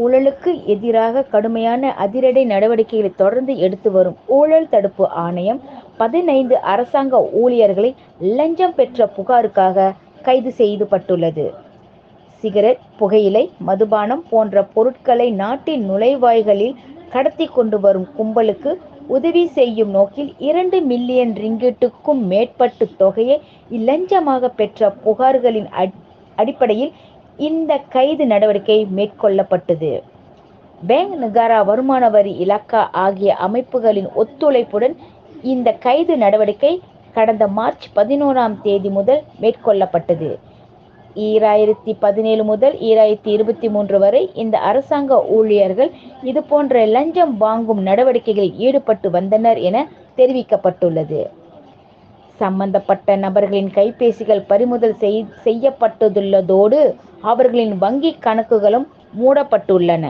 ஊழலுக்கு எதிராக கடுமையான அதிரடி நடவடிக்கைகளை தொடர்ந்து எடுத்து வரும் ஊழல் தடுப்பு ஆணையம் 15 அரசாங்க ஊழியர்களை லஞ்சம் பெற்ற புகாருக்காக கைது செய்யப்பட்டுள்ளது. சிகரெட், புகையிலை, மதுபானம் போன்ற பொருட்களை நாட்டின் நுழைவாய்களில் கடத்தி கொண்டு வரும் கும்பலுக்கு உதவி செய்யும் நோக்கில் 2 மில்லியன் ரிங்கிட்டுக்கும் மேற்பட்ட தொகையை இலஞ்சமாக பெற்ற புகார்களின் அடிப்படையில் இந்த கைது நடவடிக்கை மேற்கொள்ளப்பட்டது. பேங்க், நகாரா, வருமான வரி இலாகா ஆகிய அமைப்புகளின் ஒத்துழைப்புடன் இந்த கைது நடவடிக்கை கடந்த மார்ச் 11ஆம் தேதி முதல் மேற்கொள்ளப்பட்டது. 2017 முதல் 2023 வரை இந்த அரசாங்க ஊழியர்கள் இதுபோன்ற லஞ்சம் வாங்கும் நடவடிக்கைகளில் ஈடுபட்டு வந்தனர் என தெரிவிக்கப்பட்டுள்ளது. சம்பந்தப்பட்ட நபர்களின் கைபேசிகள் பறிமுதல் செய்யப்பட்டுள்ளதோடு அவர்களின் வங்கி கணக்குகளும் மூடப்பட்டுள்ளன.